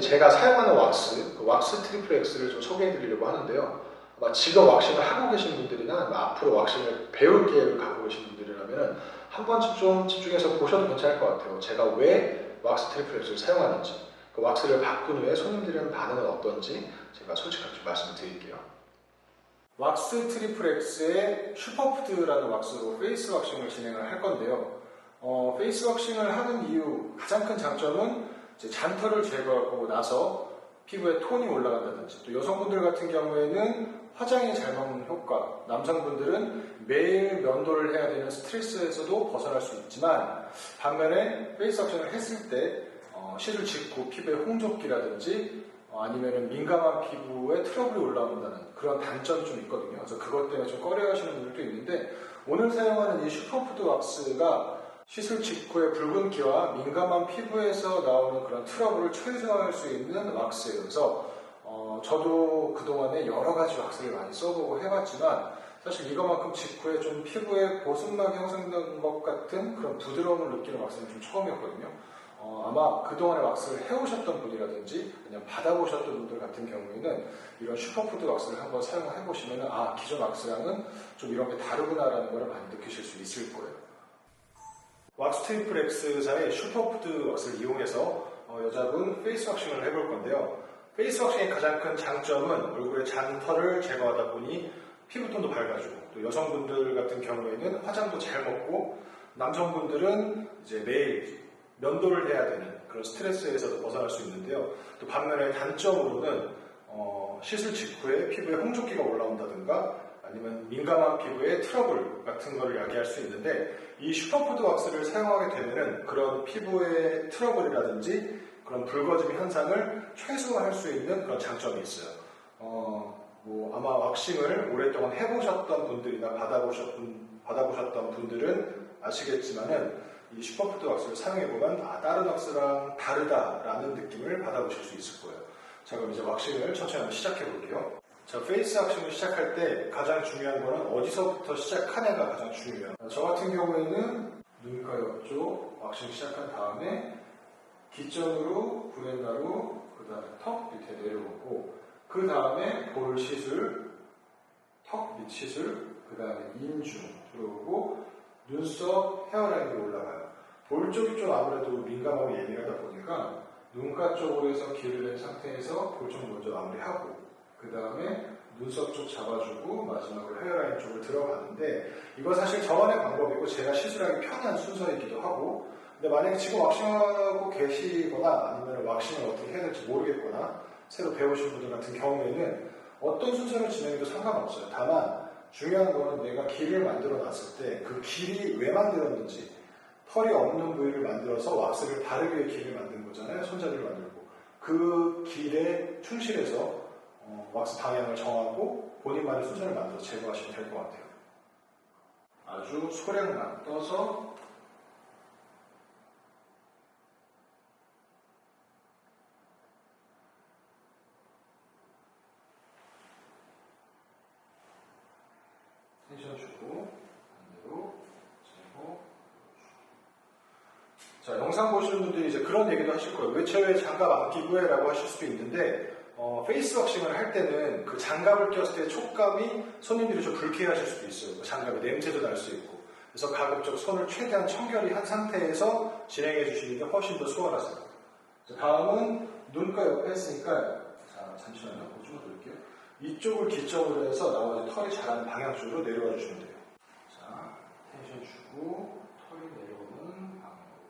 제가 사용하는 왁스, 그 왁스 트리플 X를 좀 소개해 드리려고 하는데요. 아마 지금 왁싱을 하고 계신 분들이나 앞으로 왁싱을 배울 계획을 갖고 계신 분들이라면 한 번쯤 좀 집중해서 보셔도 괜찮을 것 같아요. 제가 왜 왁스 트리플 X를 사용하는지, 그 왁스를 바꾼 후에 손님들의 반응은 어떤지 제가 솔직하게 좀 말씀을 드릴게요. 왁스 트리플 X의 슈퍼푸드라는 왁스로 페이스 왁싱을 진행을 할 건데요. 페이스 왁싱을 하는 이유 가장 큰 장점은 이제 잔털을 제거하고 나서 피부에 톤이 올라간다든지, 또 여성분들 같은 경우에는 화장이 잘 먹는 효과, 남성분들은 매일 면도를 해야 되는 스트레스에서도 벗어날 수 있지만, 반면에 페이스 왁싱을 했을 때 시술 직후 피부에 홍조기라든지 아니면 민감한 피부에 트러블이 올라온다는 그런 단점이 좀 있거든요. 그래서 그것 때문에 좀 꺼려하시는 분들도 있는데, 오늘 사용하는 이 슈퍼푸드 왁스가 시술 직후의 붉은기와 민감한 피부에서 나오는 그런 트러블을 최소화할 수 있는 왁스예요. 그래서 저도 그동안에 여러 가지 왁스를 많이 써보고 해봤지만, 사실 이거만큼 직후에 좀 피부에 보습막이 형성된 것 같은 그런 부드러움을 느끼는 왁스는 좀 처음이었거든요. 아마 그동안에 왁스를 해오셨던 분이라든지 아니면 받아보셨던 분들 같은 경우에는 이런 슈퍼푸드 왁스를 한번 사용해보시면 기존 왁스랑은 좀 이런 게 다르구나라는 걸 많이 느끼실 수 있을 거예요. 왁스 트리플 X사의 슈퍼푸드 왁스를 이용해서 여자분 페이스 왁싱을 해볼 건데요. 페이스 왁싱의 가장 큰 장점은 얼굴의 잔털을 제거하다 보니 피부톤도 밝아지고, 또 여성분들 같은 경우에는 화장도 잘 먹고, 남성분들은 이제 매일 면도를 해야 되는 그런 스트레스에서도 벗어날 수 있는데요. 또 반면에 단점으로는 시술 직후에 피부에 홍조기가 올라온다든가 아니면 민감한 피부에 트러블 같은 거를 야기할 수 있는데, 이 슈퍼푸드 왁스를 사용하게 되면은 그런 피부의 트러블이라든지 그런 붉어짐 현상을 최소화할 수 있는 그런 장점이 있어요. 아마 왁싱을 오랫동안 해보셨던 분들이나 받아보셨던 분들은 아시겠지만은 이 슈퍼푸드 왁스를 사용해보면 다른 왁스랑 다르다라는 느낌을 받아보실 수 있을 거예요. 자, 그럼 이제 왁싱을 천천히 한번 시작해 볼게요. 자, 페이스 왁싱을 시작할 때 가장 중요한 거는 어디서부터 시작하냐가 가장 중요해요. 저 같은 경우에는 눈가 옆쪽 왁싱 시작한 다음에 기점으로 브렛나루, 그 다음에 턱 밑에 내려오고, 그 다음에 볼 시술, 턱 밑 시술, 그 다음에 인중 들어오고 눈썹 헤어라인으로 올라가요. 볼 쪽이 좀 아무래도 민감하고 예민하다 보니까 눈가 쪽으로 해서 길을 낸 상태에서 볼 쪽 먼저 마무리하고, 그 다음에 눈썹 쪽 잡아주고 마지막으로 헤어라인 쪽으로 들어가는데, 이거 사실 저만의 방법이고 제가 시술하기 편한 순서이기도 하고, 근데 만약에 지금 왁싱하고 계시거나 아니면 왁싱을 어떻게 해야 될지 모르겠거나 새로 배우신 분들 같은 경우에는 어떤 순서로 진행해도 상관없어요. 다만 중요한 거는 내가 길을 만들어 놨을 때 그 길이 왜 만들었는지, 털이 없는 부위를 만들어서 왁스를 바르기 위해 길을 만든 거잖아요. 손잡이를 만들고 그 길에 충실해서 왁스 방향을 정하고 본인만의 순서를 만들어서 제거하시면 될 것 같아요. 아주 소량만 떠서 텐션 주고 반대로 제거. 자, 영상 보시는 분들이 이제 그런 얘기도 하실 거예요. 왜 제 장갑 안 끼고 해? 라고 하실 수도 있는데, 페이스 왁싱을 할 때는 그 장갑을 꼈을 때 촉감이 손님들이 좀 불쾌하실 수도 있어요. 장갑에 냄새도 날 수 있고. 그래서 가급적 손을 최대한 청결히 한 상태에서 진행해 주시는 게 훨씬 더 수월하세요. 다음은 눈가 옆에 했으니까, 자, 잠시만요. 좀 돌릴게요. 이쪽을 기점으로 해서 나머지 털이 자라는 방향 쪽으로 내려와 주시면 돼요. 자, 텐션 주고 털이 내려오는 방향으로.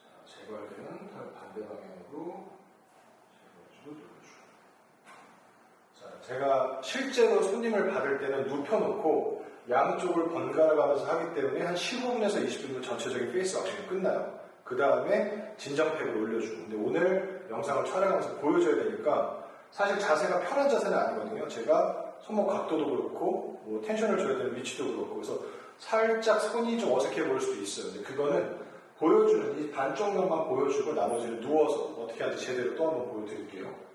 자, 제거할 때는 털 반대 방향으로 제거해주고 눌러주고. 자, 제가 실제로 손님을 받을 때는 눕혀놓고 양쪽을 번갈아 가면서 하기 때문에 한 15분에서 20분 전체적인 페이스 왁싱이 끝나요. 그 다음에 진정팩을 올려주고. 근데 오늘 영상을 촬영하면서 보여줘야 되니까 사실 자세가 편한 자세는 아니거든요. 제가 손목 각도도 그렇고 뭐 텐션을 줘야 되는 위치도 그렇고, 그래서 살짝 손이 좀 어색해 보일 수도 있어요. 근데 그거는 보여주는 이 반쪽면만 보여주고 나머지는 누워서 어떻게 하는지 제대로 또 한번 보여드릴게요.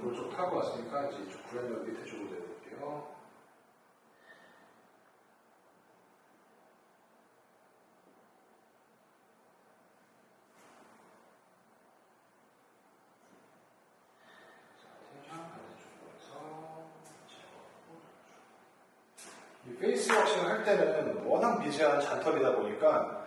골 쪽 타고 왔으니까 이제 이쪽 구렛나루 밑에 쪽으로 내려볼게요. 이 페이스 왁싱을 할 때는 워낙 미세한 잔털이다 보니까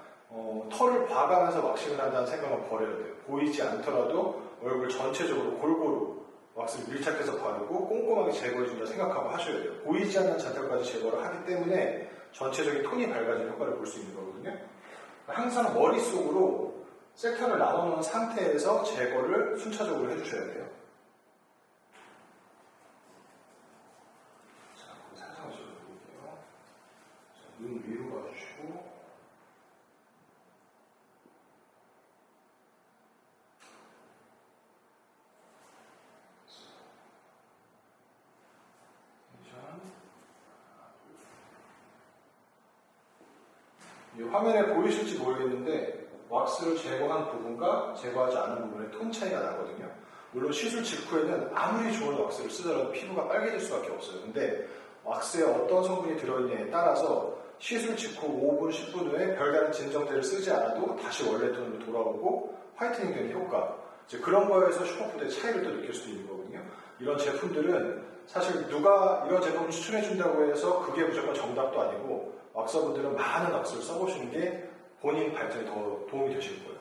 털을 봐가면서 왁싱을 한다는 생각은 버려야 돼요. 보이지 않더라도 얼굴 전체적으로 골고루 왁스를 밀착해서 바르고 꼼꼼하게 제거해준다 생각하고 하셔야 돼요. 보이지 않는 잔털까지 제거를 하기 때문에 전체적인 톤이 밝아지는 효과를 볼 수 있는 거거든요. 항상 머릿속으로 섹터를 나눠놓은 상태에서 제거를 순차적으로 해주셔야 돼요. 자, 그럼 살짝 접어볼게요. 눈 위로 봐주시고 이 화면에 보이실지 모르겠는데 왁스를 제거한 부분과 제거하지 않은 부분의 톤 차이가 나거든요. 물론 시술 직후에는 아무리 좋은 왁스를 쓰더라도 피부가 빨개질 수밖에 없어요. 근데 왁스에 어떤 성분이 들어있냐에 따라서 시술 직후 5분, 10분 후에 별다른 진정제를 쓰지 않아도 다시 원래 톤으로 돌아오고 화이트닝 되는 효과, 이제 그런 거에서 슈퍼푸드의 차이를 또 느낄 수도 있는 거거든요. 이런 제품들은 사실 누가 이런 제품을 추천해준다고 해서 그게 무조건 정답도 아니고 왁서분들은 많은 왁스를 써보시는 게 본인 발전에 더 도움이 되실 거예요.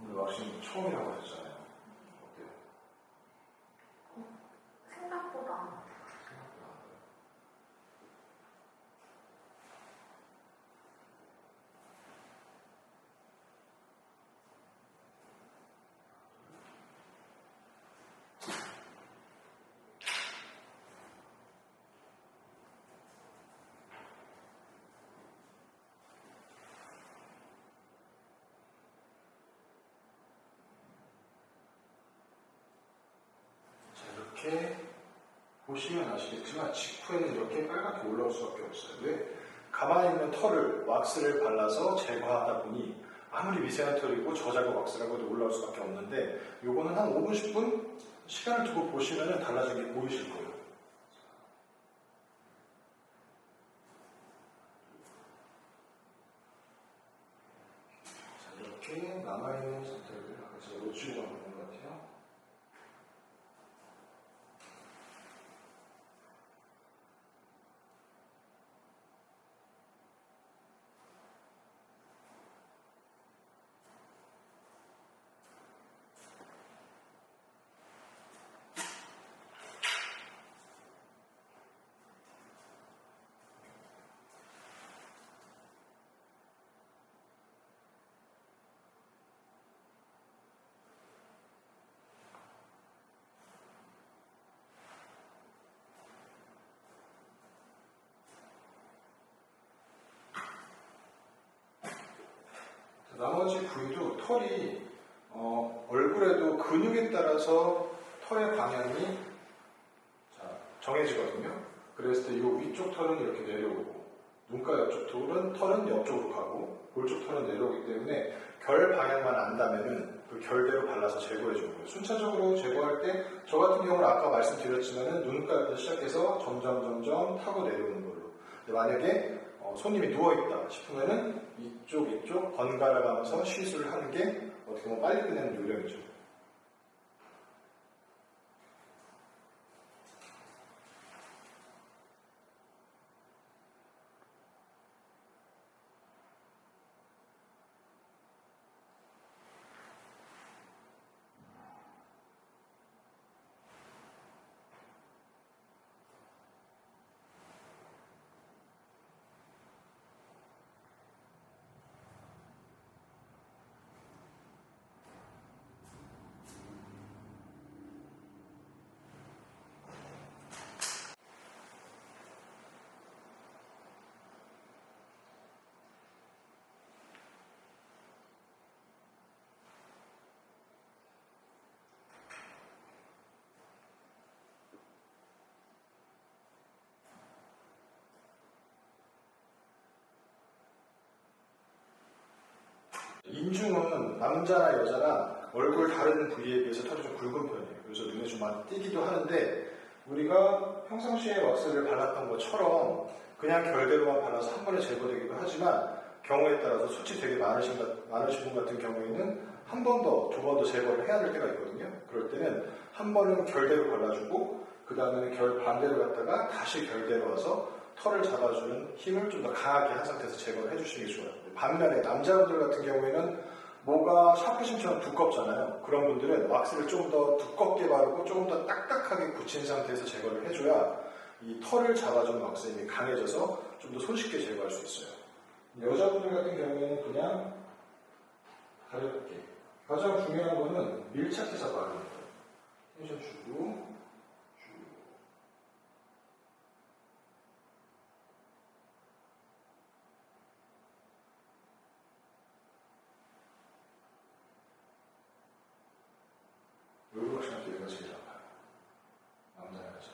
오늘 왁싱 처음이라고 하셨잖아요. 어때요? 생각보다. 이렇게 보시면 아시겠지만 직후에는 이렇게 빨갛게 올라올 수밖에 없어요. 왜? 가만히 있는 털을 왁스를 발라서 제거하다 보니 아무리 미세한 털이고 저자극 왁스라고 해도 올라올 수밖에 없는데 요거는 한 5분, 10분 시간을 두고 보시면 달라진 게 보이실 거예요. 자, 이렇게 남아있는 상태를 제가 놓치고 가는 것 같아요. 나머지 부위도 털이 얼굴에도 근육에 따라서 털의 방향이 정해지거든요. 그랬을 때 이 위쪽 털은 이렇게 내려오고 눈가 옆쪽 털은 옆쪽으로 가고 볼 쪽 털은 내려오기 때문에 결 방향만 안다면은 그 결대로 발라서 제거해 주는 거예요. 순차적으로 제거할 때 저 같은 경우는 아까 말씀드렸지만은 눈가 옆에서 시작해서 점점 타고 내려오는 걸로. 근데 만약에 손님이 누워있다 싶으면은 이쪽 번갈아 가면서 시술을 하는 게 어떻게 보면 빨리 끝내는 요령이죠. 인중은 남자나 여자나 얼굴 다른 부위에 비해서 털이 좀 굵은 편이에요. 그래서 눈에 좀 많이 띄기도 하는데 우리가 평상시에 왁스를 발랐던 것처럼 그냥 결대로만 발라서 한 번에 제거되기도 하지만 경우에 따라서 수치 되게 많으신 분 같은 경우에는 한 번 더, 두 번 더 제거를 해야 될 때가 있거든요. 그럴 때는 한 번은 결대로 발라주고 그 다음에는 결 반대로 갔다가 다시 결대로 와서 털을 잡아주는 힘을 좀 더 강하게 한 상태에서 제거를 해주시는 게 좋아요. 반면에 남자분들 같은 경우에는 모가 샤프심처럼 두껍잖아요. 그런 분들은 왁스를 좀 더 두껍게 바르고 조금 더 딱딱하게 굳힌 상태에서 제거를 해줘야 이 털을 잡아주는 왁스의 힘이 강해져서 좀 더 손쉽게 제거할 수 있어요. 여자분들 같은 경우에는 그냥 가볍게. 가장 중요한 거는 밀착해서 바르는 거예요. 텐션 주고, 얼굴 왁싱할 때 얘가 제일 아파요. 남자, 여자.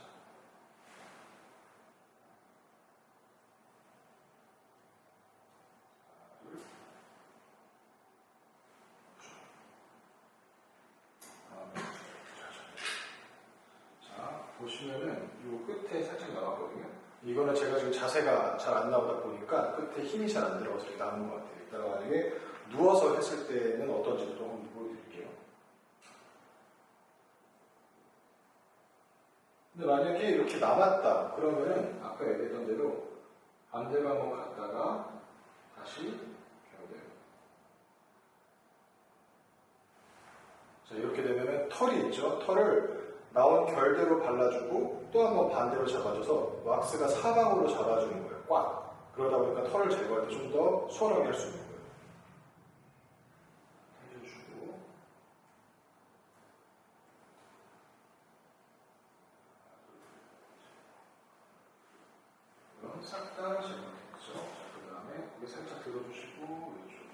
자, 보시면은 이 끝에 살짝 나왔거든요. 이거는 제가 지금 자세가 잘 안 나오다 보니까 끝에 힘이 잘 안 들어가서 이렇게 남은 것 같아요. 이따가 만약에 누워서 했을 때는 어떤지도 또 한번 보여드릴게요. 근데 만약에 이렇게 남았다 그러면은 아까 얘기했던 대로 반대로 한번 갔다가 다시 결대로. 자, 이렇게 되면은 털이 있죠. 털을 나온 결대로 발라주고 또 한번 반대로 잡아줘서 왁스가 사방으로 잡아주는 거예요. 꽉. 그러다 보니까 털을 제거할 때 좀 더 수월하게 할 수 있는 거예요. 해주고 그럼 싹 다 제거됐죠. 자, 그 다음에 고개 살짝 들어주시고 이쪽.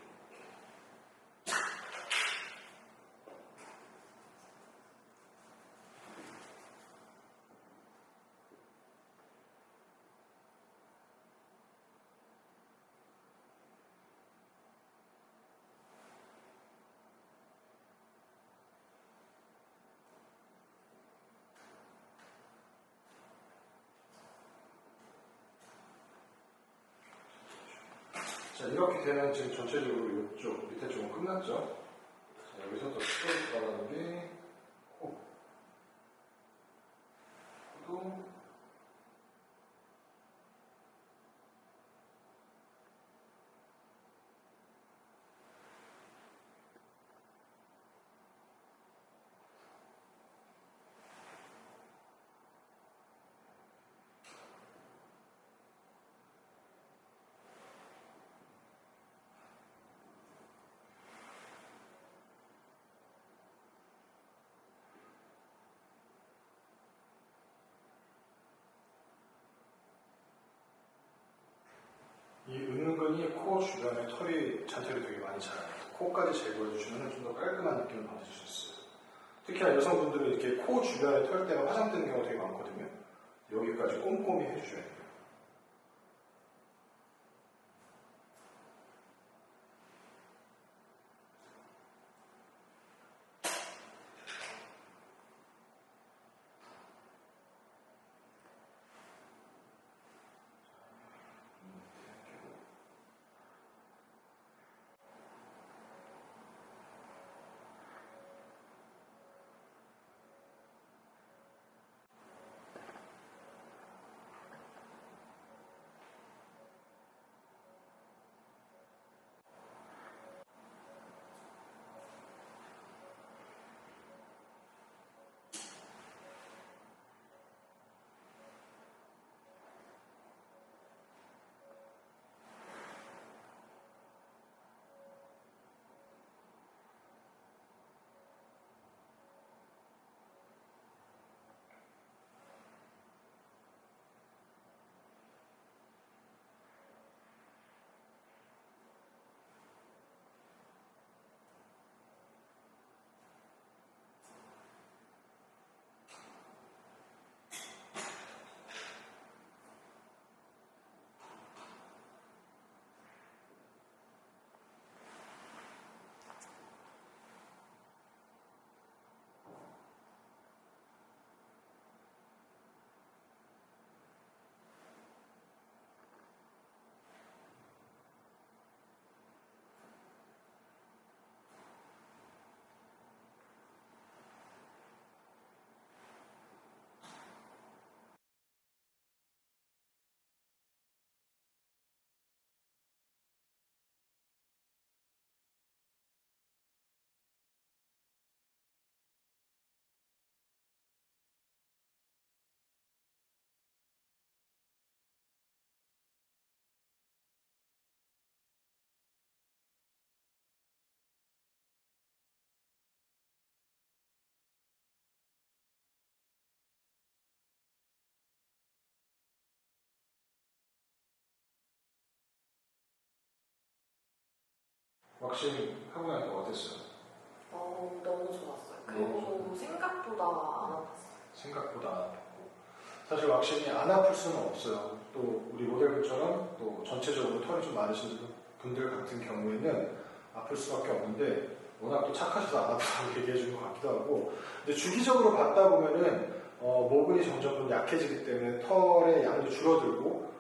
자, 이렇게 되면 지금 전체적으로 이쪽 밑에 쪽은 끝났죠. 자, 여기서 더 스트레스 받아는 게 코. 코도 이 은근히 코 주변에 털이 잔털이 되게 많이 자라요. 코까지 제거해 주시면 좀 더 깔끔한 느낌을 받으실 수 있어요. 특히나 여성분들은 이렇게 코 주변에 털대가 화장되는 경우가 되게 많거든요. 여기까지 꼼꼼히 해주셔야 돼요. 왁싱 하고 나니까 어땠어요? 너무 좋았어요. 그리고 생각보다 안 아팠어요. 생각보다 안 아팠고. 사실 왁싱이 안 아플 수는 없어요. 또 우리 모델분처럼 또 전체적으로 털이 좀 많으신 분들 같은 경우에는 아플 수밖에 없는데 워낙 또 착하셔서 안 아프다고 얘기해 주는 것 같기도 하고. 근데 주기적으로 받다 보면은 모근이 점점 좀 약해지기 때문에 털의 양도 줄어들고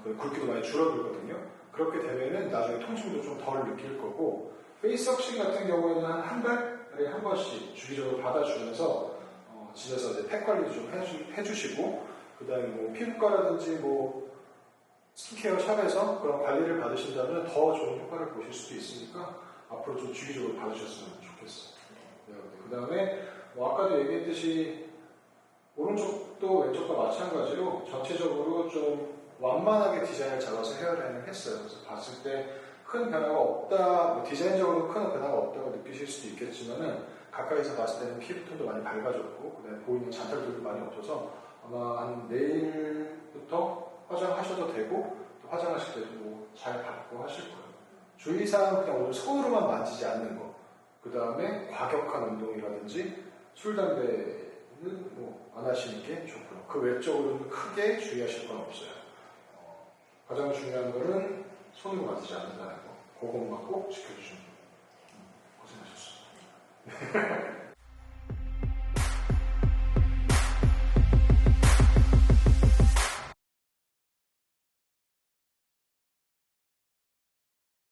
그 굵기도 많이 줄어들거든요. 그렇게 되면은 나중에 통증도 좀 덜 느낄 거고, 페이스 왁싱 같은 경우에는 한 달에 한 번씩 주기적으로 받아주면서 집에서 이제 팩 관리도 좀 해주시고, 그 다음에 뭐 피부과라든지 뭐 스킨케어 샵에서 그런 관리를 받으신다면 더 좋은 효과를 보실 수도 있으니까 앞으로 좀 주기적으로 받으셨으면 좋겠어요. 네, 그 다음에 아까도 얘기했듯이 오른쪽도 왼쪽과 마찬가지로 전체적으로 좀 완만하게 디자인을 잡아서 헤어라인을 했어요. 그래서 봤을 때 큰 변화가 없다, 뭐 디자인적으로 큰 변화가 없다고 느끼실 수도 있겠지만은 가까이서 봤을 때는 피부톤도 많이 밝아졌고, 그다음에 보이는 잔털들도 많이 없어서 아마 한 내일부터 화장하셔도 되고, 또 화장하실 때도 뭐 잘 받고 하실 거예요. 주의사항은 그냥 오늘 손으로만 만지지 않는 거. 그 다음에 과격한 운동이라든지 술, 담배는 뭐 안 하시는 게 좋고요. 그 외적으로는 크게 주의하실 건 없어요. 가장 중요한 거는 손으로 만지지 않는다는 거. 그것만 꼭 지켜주시면 고생하셨습니다.